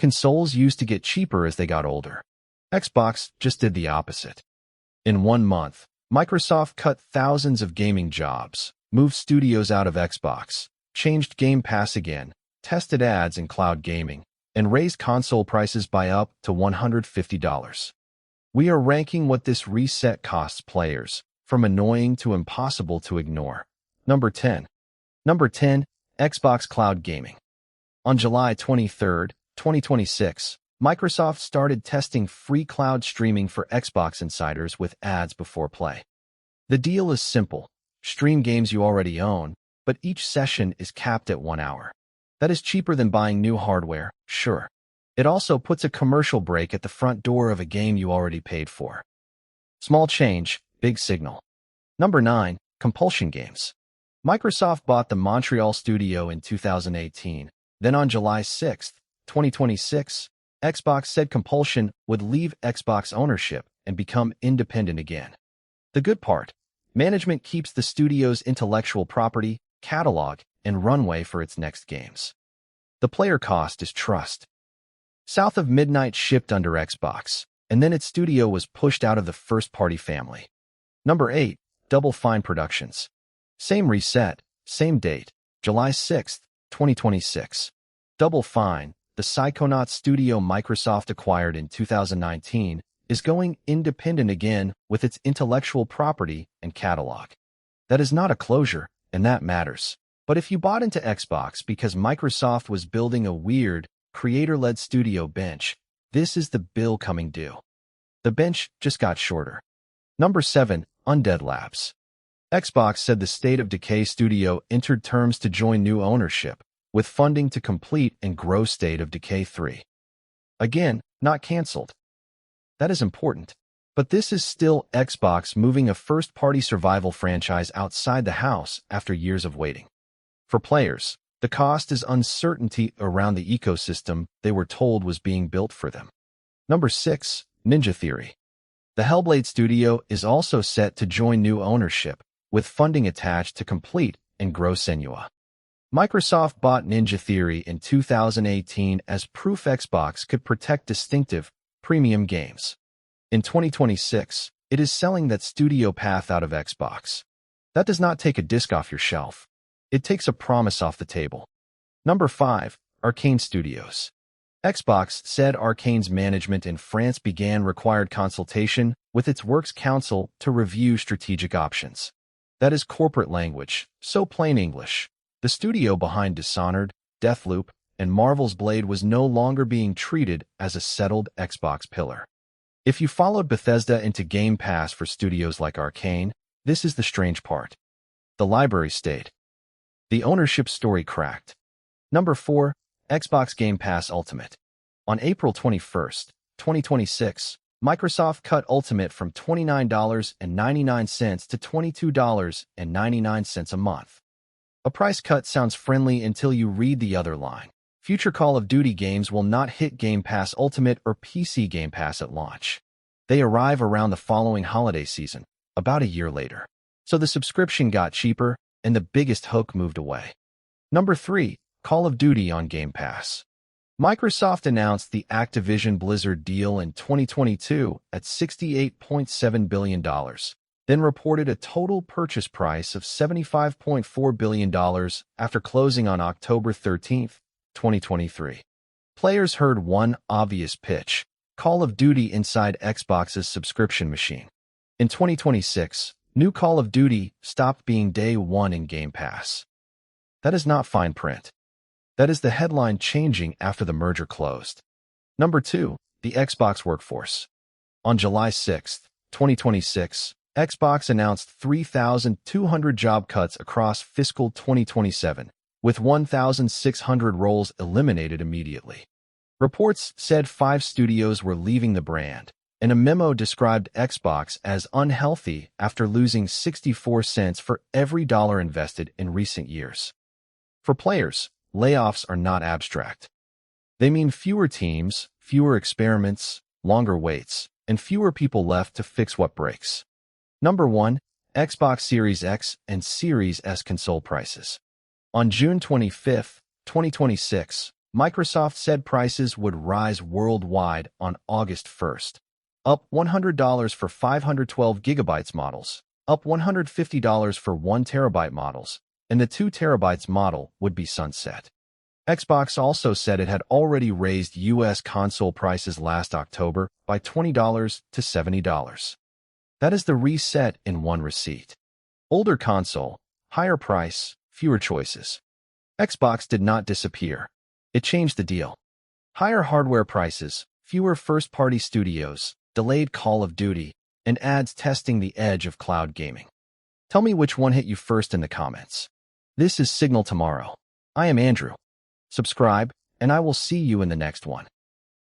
Consoles used to get cheaper as they got older. Xbox just did the opposite. In 1 month, Microsoft cut thousands of gaming jobs, moved studios out of Xbox, changed Game Pass again, tested ads in cloud gaming, and raised console prices by up to $150. We are ranking what this reset costs players, from annoying to impossible to ignore. Number 10. Number 10. Xbox Cloud Gaming. On July 23, 2026, Microsoft started testing free cloud streaming for Xbox insiders with ads before play. The deal is simple. Stream games you already own, but each session is capped at 1 hour. That is cheaper than buying new hardware, sure. It also puts a commercial break at the front door of a game you already paid for. Small change, big signal. Number 9. Compulsion Games. Microsoft bought the Montreal studio in 2018. Then on July 6, 2026, Xbox said Compulsion would leave Xbox ownership and become independent again. The good part, management keeps the studio's intellectual property, catalog, and runway for its next games. The player cost is trust. South of Midnight shipped under Xbox, and then its studio was pushed out of the first-party family. Number 8. Double Fine Productions. Same reset, same date, July 6, 2026. Double Fine, the Psychonauts studio Microsoft acquired in 2019, is going independent again with its intellectual property and catalog. That is not a closure, and that matters. But if you bought into Xbox because Microsoft was building a weird, creator-led studio bench, this is the bill coming due. The bench just got shorter. Number 7. Undead Labs. Xbox said the State of Decay studio entered terms to join new ownership, with funding to complete and grow State of Decay 3. Again, not canceled. That is important. But this is still Xbox moving a first-party survival franchise outside the house after years of waiting. For players, the cost is uncertainty around the ecosystem they were told was being built for them. Number 6. Ninja Theory. The Hellblade studio is also set to join new ownership, with funding attached to complete and grow Senua. Microsoft bought Ninja Theory in 2018 as proof Xbox could protect distinctive, premium games. In 2026, it is selling that studio path out of Xbox. That does not take a disc off your shelf. It takes a promise off the table. Number 5. Arcane Studios. Xbox said Arcane's management in France began required consultation with its Works Council to review strategic options. That is corporate language, so plain English. The studio behind Dishonored, Deathloop, and Marvel's Blade was no longer being treated as a settled Xbox pillar. If you followed Bethesda into Game Pass for studios like Arcane, this is the strange part. The library stayed. The ownership story cracked. Number 4. Xbox Game Pass Ultimate. On April 21, 2026, Microsoft cut Ultimate from $29.99 to $22.99 a month. A price cut sounds friendly until you read the other line. Future Call of Duty games will not hit Game Pass Ultimate or PC Game Pass at launch. They arrive around the following holiday season, about a year later. So the subscription got cheaper, and the biggest hook moved away. Number 3. Call of Duty on Game Pass. Microsoft announced the Activision Blizzard deal in 2022 at $68.7 billion, then reported a total purchase price of $75.4 billion after closing on October 13, 2023. Players heard one obvious pitch: Call of Duty inside Xbox's subscription machine. In 2026, new Call of Duty stopped being day one in Game Pass. That is not fine print. That is the headline changing after the merger closed. Number 2. The Xbox Workforce. On July 6, 2026, Xbox announced 3,200 job cuts across fiscal 2027, with 1,600 roles eliminated immediately. Reports said 5 studios were leaving the brand, and a memo described Xbox as unhealthy after losing 64 cents for every dollar invested in recent years. For players, layoffs are not abstract. They mean fewer teams, fewer experiments, longer waits, and fewer people left to fix what breaks. Number 1. Xbox Series X and Series S console prices. On June 25, 2026, Microsoft said prices would rise worldwide on August 1st, up $100 for 512 gigabytes models, up $150 for 1 terabyte models, and the 2 terabytes model would be sunset. Xbox also said it had already raised U.S. console prices last October by $20 to $70. That is the reset in one receipt. Older console, higher price, fewer choices. Xbox did not disappear. It changed the deal. Higher hardware prices, fewer first-party studios, delayed Call of Duty, and ads testing the edge of cloud gaming. Tell me which one hit you first in the comments. This is Signal Tomorrow. I am Andrew. Subscribe, and I will see you in the next one.